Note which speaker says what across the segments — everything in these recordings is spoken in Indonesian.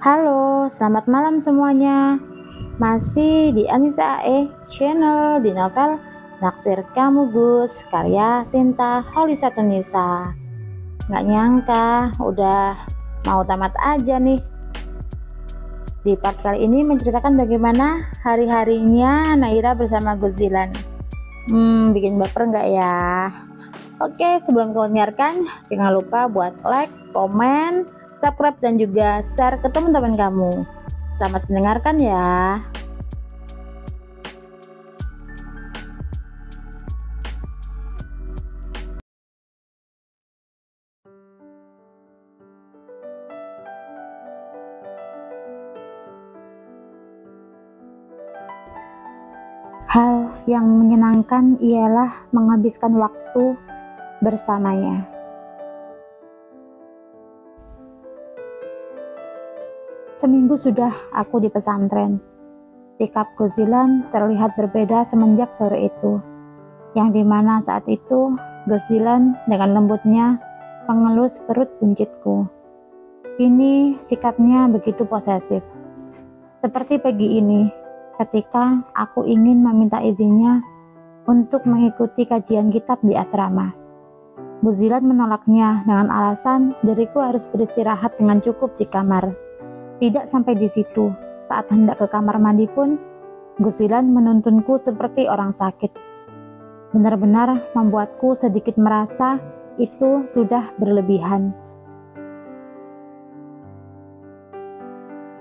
Speaker 1: Halo, selamat malam semuanya. Masih di Anissa AE Channel di novel Naksir Kamu Gus, karya Sinta Holisatunisa. Nggak nyangka, udah mau tamat aja nih. Di part kali ini menceritakan bagaimana hari-harinya Naira bersama Gus Zilan. Bikin baper nggak ya? Oke, sebelum kau mendengarkan, jangan lupa buat like, komen, subscribe, dan juga share ke teman-teman kamu. Selamat mendengarkan ya. Hal yang menyenangkan ialah menghabiskan waktu bersamanya. Seminggu sudah aku di pesantren. Sikap Gus Zilan terlihat berbeda semenjak sore itu, yang dimana saat itu Gus Zilan dengan lembutnya mengelus perut buncitku. Kini sikapnya begitu posesif. Seperti pagi ini, ketika aku ingin meminta izinnya untuk mengikuti kajian kitab di asrama. Gus Zilan menolaknya dengan alasan diriku harus beristirahat dengan cukup di kamar. Tidak sampai di situ, saat hendak ke kamar mandi pun, Gus Zilan menuntunku seperti orang sakit. Benar-benar membuatku sedikit merasa itu sudah berlebihan.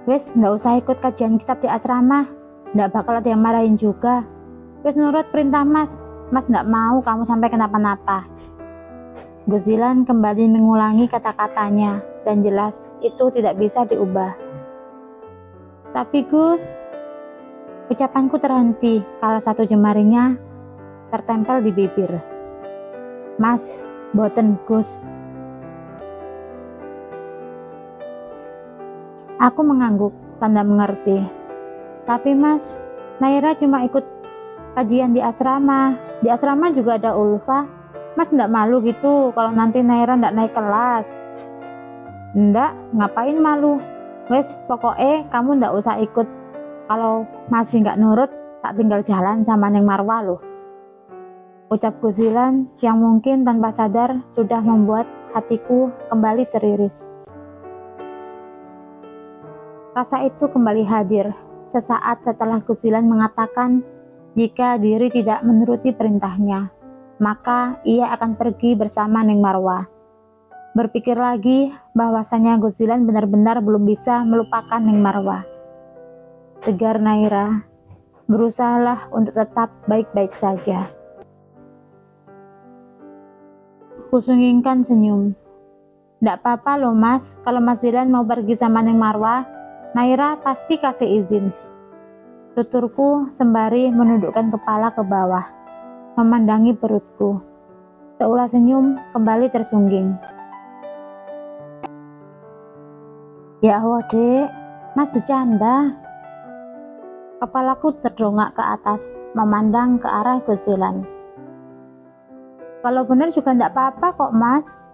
Speaker 1: Wes, nggak usah ikut kajian kitab di asrama, nggak bakal ada yang marahin juga. Wes nurut perintah mas nggak mau kamu sampai kenapa-napa. Gus Zilan kembali mengulangi kata-katanya, dan jelas itu tidak bisa diubah. Tapi Gus, ucapanku terhenti kalau satu jemarinya tertempel di bibir. Mas, boten Gus. Aku mengangguk, tanda mengerti. Tapi mas, Naira cuma ikut kajian di asrama. Di asrama juga ada Ulfa. Mas ndak malu gitu kalau nanti Naira ndak naik kelas? Ndak, ngapain malu? Wes, pokoknya kamu ndak usah ikut. Kalau masih nggak nurut, tak tinggal jalan sama Neng Marwa loh. Ucap Gus Zilan yang mungkin tanpa sadar sudah membuat hatiku kembali teriris. Rasa itu kembali hadir sesaat setelah Gus Zilan mengatakan jika diri tidak menuruti perintahnya, maka ia akan pergi bersama Neng Marwa. Berpikir lagi bahwasanya Gus Zilan benar-benar belum bisa melupakan Neng Marwa. Tegar Naira, berusahalah untuk tetap baik-baik saja. Kusungingkan senyum. Ndak apa-apa loh mas, kalau Mas Zilan mau pergi sama Neng Marwa, Naira pasti kasih izin. Tuturku sembari menundukkan kepala ke bawah, memandangi perutku. Seulah senyum kembali tersungging. Ya Allah dek, mas bercanda. Kepalaku terdongak ke atas, memandang ke arah Gus Zilan. Kalau benar juga enggak apa-apa kok mas.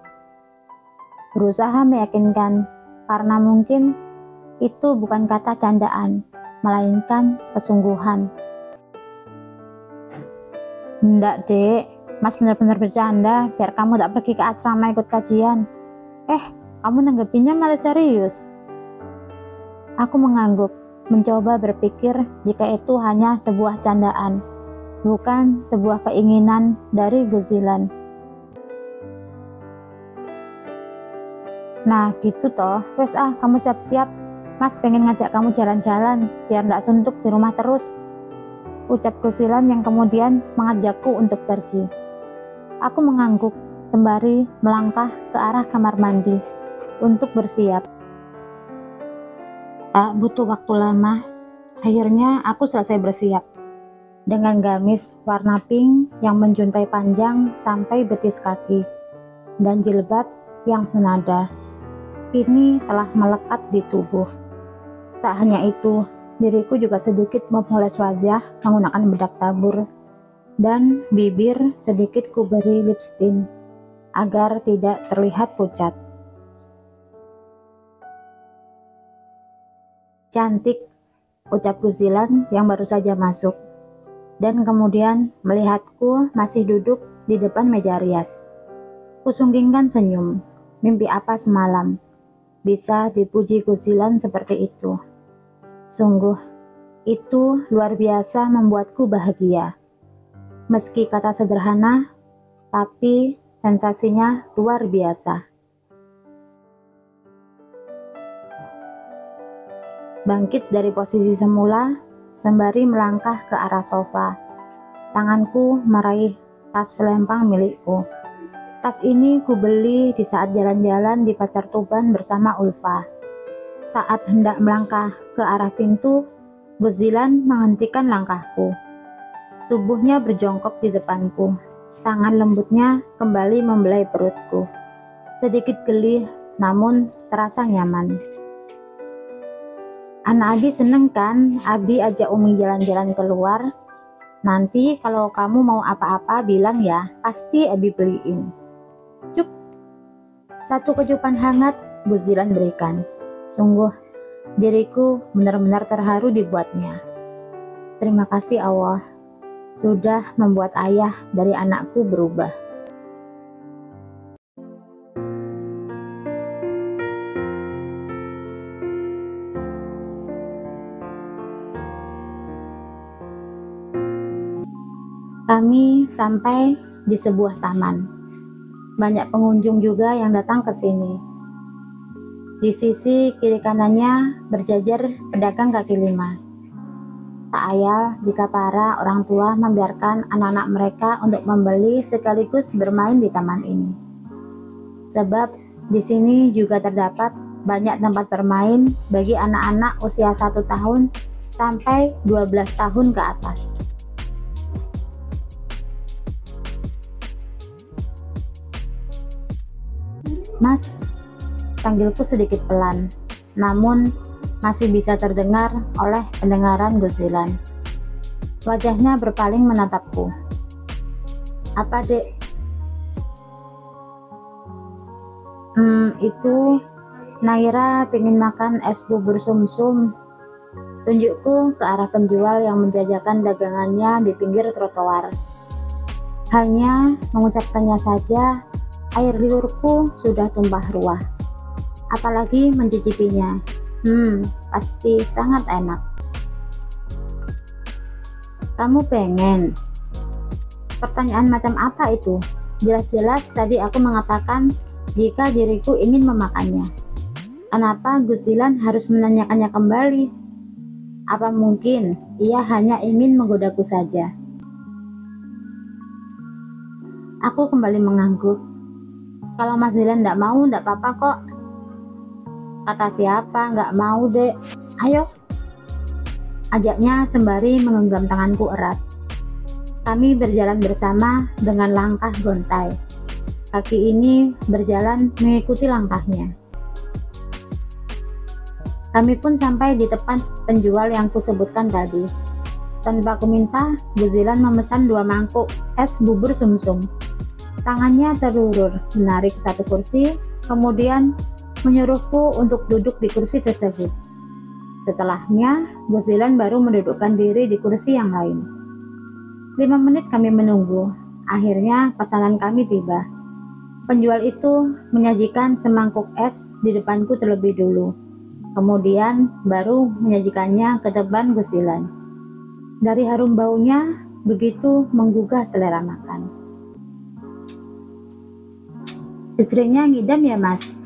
Speaker 1: Berusaha meyakinkan, karena mungkin itu bukan kata candaan, melainkan kesungguhan. Enggak dek, mas benar-benar bercanda biar kamu tak pergi ke asrama ikut kajian. Kamu nanggepinnya malah serius. Aku mengangguk, mencoba berpikir jika itu hanya sebuah candaan, bukan sebuah keinginan dari Gus Zilan. Nah gitu toh, wes kamu siap-siap. Mas pengen ngajak kamu jalan-jalan, biar ndak suntuk di rumah terus. Ucap Gus Zilan yang kemudian mengajakku untuk pergi. Aku mengangguk, sembari melangkah ke arah kamar mandi, untuk bersiap. Tak butuh waktu lama, akhirnya aku selesai bersiap. Dengan gamis warna pink yang menjuntai panjang sampai betis kaki, dan jilbab yang senada. Kini telah melekat di tubuh. Tak hanya itu, diriku juga sedikit memoles wajah menggunakan bedak tabur, dan bibir sedikit kuberi lipstik agar tidak terlihat pucat. Cantik, ucap Guzilan yang baru saja masuk. Dan kemudian melihatku masih duduk di depan meja rias. Kusunggingkan senyum. Mimpi apa semalam? Bisa dipuji Guzilan seperti itu. Sungguh, itu luar biasa membuatku bahagia. Meski kata sederhana, tapi sensasinya luar biasa. Bangkit dari posisi semula, sembari melangkah ke arah sofa. Tanganku meraih tas selempang milikku. Tas ini kubeli di saat jalan-jalan di Pasar Tuban bersama Ulfa. Saat hendak melangkah ke arah pintu, Guzilan menghentikan langkahku. Tubuhnya berjongkok di depanku. Tangan lembutnya kembali membelai perutku. Sedikit geli, namun terasa nyaman. Anak Abi seneng kan Abi ajak Umi jalan-jalan keluar? Nanti kalau kamu mau apa-apa bilang ya, pasti Abi beliin. Cup. Satu kecupan hangat Guzilan berikan. Sungguh, diriku benar-benar terharu dibuatnya. Terima kasih Allah, sudah membuat ayah dari anakku berubah. Kami sampai di sebuah taman. Banyak pengunjung juga yang datang ke sini. Di sisi kiri kanannya berjajar pedagang kaki lima. Tak ayal jika para orang tua membiarkan anak-anak mereka untuk membeli sekaligus bermain di taman ini. Sebab di sini juga terdapat banyak tempat bermain bagi anak-anak usia 1 tahun sampai 12 tahun ke atas. Mas, panggilku sedikit pelan, namun masih bisa terdengar oleh pendengaran Guzilan. Wajahnya berpaling menatapku. Apa, Dek? Itu Naira pengen makan es bubur sumsum. Tunjukku ke arah penjual yang menjajakan dagangannya di pinggir trotoar. Hanya mengucapkannya saja, air liurku sudah tumpah ruah. Apalagi mencicipinya. Pasti sangat enak. Kamu pengen? Pertanyaan macam apa itu? Jelas-jelas tadi aku mengatakan jika diriku ingin memakannya. Kenapa Guzilan harus menanyakannya kembali? Apa mungkin ia hanya ingin menggodaku saja? Aku kembali mengangguk. Kalau Mas Dilan nggak mau, nggak apa-apa kok. Kata siapa nggak mau, Dek? Ayo. Ajaknya sembari menggenggam tanganku erat. Kami berjalan bersama dengan langkah gontai. Kaki ini berjalan mengikuti langkahnya. Kami pun sampai di tempat penjual yang kusebutkan tadi. Tanpa aku minta, Guzilan memesan 2 mangkuk es bubur sumsum. Tangannya terulur, menarik satu kursi, kemudian menyuruhku untuk duduk di kursi tersebut. Setelahnya, Guzilan baru mendudukkan diri di kursi yang lain. 5 menit kami menunggu. Akhirnya pesanan kami tiba. Penjual itu menyajikan semangkuk es di depanku terlebih dulu. Kemudian baru menyajikannya ke depan Guzilan. Dari harum baunya, begitu menggugah selera makan. Istrinya ngidam ya, Mas?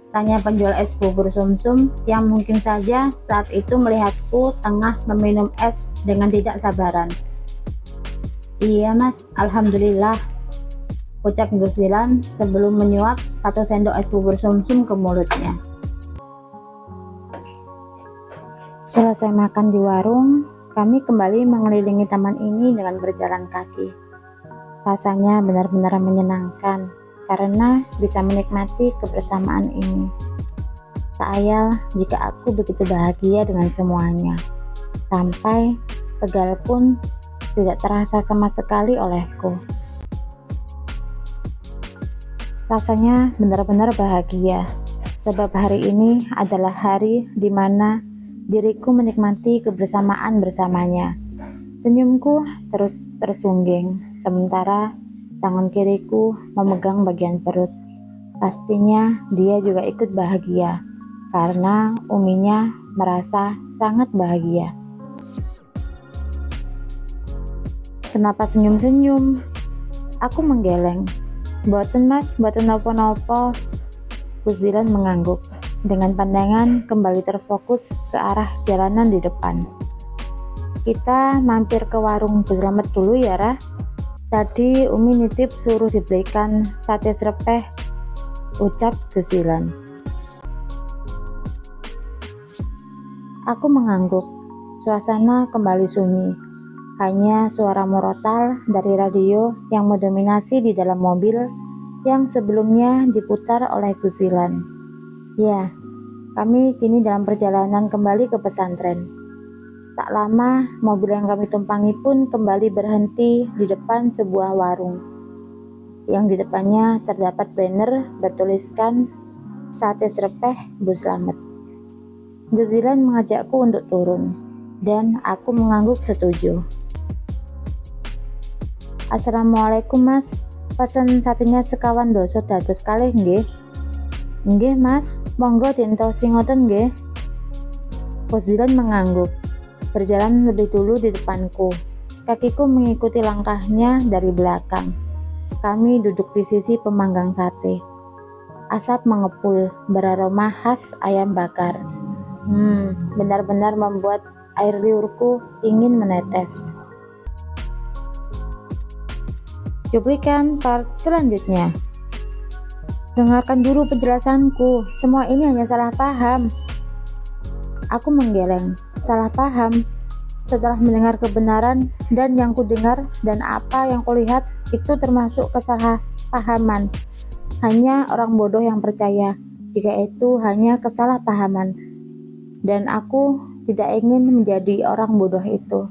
Speaker 1: Tanya penjual es bubur sumsum yang mungkin saja saat itu melihatku tengah meminum es dengan tidak sabaran. Iya, Mas, alhamdulillah, ucap Guzilan sebelum menyuap 1 sendok es bubur sumsum ke mulutnya. Selesai makan di warung, kami kembali mengelilingi taman ini dengan berjalan kaki. Rasanya benar-benar menyenangkan karena bisa menikmati kebersamaan ini. Tak ayal jika aku begitu bahagia dengan semuanya, sampai pegal pun tidak terasa sama sekali olehku. Rasanya benar-benar bahagia, sebab hari ini adalah hari di mana Diriku menikmati kebersamaan bersamanya. Senyumku terus tersungging, sementara tangan kiriku memegang bagian perut. Pastinya dia juga ikut bahagia, karena Uminya merasa sangat bahagia. Kenapa senyum-senyum? Aku menggeleng. Boten mas, boten nopo-nopo. Guzilan mengangguk, dengan pandangan kembali terfokus ke arah jalanan di depan. Kita mampir ke warung Bu Slamet dulu ya, Ra. Tadi Umi nitip suruh diberikan sate serepeh, ucap Guzilan. Aku mengangguk. Suasana kembali sunyi. Hanya suara murotal dari radio yang mendominasi di dalam mobil yang sebelumnya diputar oleh Guzilan. Ya, kami kini dalam perjalanan kembali ke pesantren. Tak lama, mobil yang kami tumpangi pun kembali berhenti di depan sebuah warung. Yang di depannya terdapat banner bertuliskan sate serepeh Bu Slamet. Guzilan mengajakku untuk turun, dan aku mengangguk setuju. Assalamualaikum mas, pesen satenya sekawan doso dados kalih nggih. Nggih mas, monggo dientosi ngoten nggih. Guzilan mengangguk, berjalan lebih dulu di depanku. Kakiku mengikuti langkahnya dari belakang. Kami duduk di sisi pemanggang sate. Asap mengepul, beraroma khas ayam bakar. Benar-benar membuat air liurku ingin menetes. Cuplikan part selanjutnya. Dengarkan dulu penjelasanku, semua ini hanya salah paham. Aku menggeleng, salah paham. Setelah mendengar kebenaran dan yang kudengar dan apa yang kulihat itu termasuk kesalahpahaman. Hanya orang bodoh yang percaya jika itu hanya kesalahpahaman. Dan aku tidak ingin menjadi orang bodoh itu.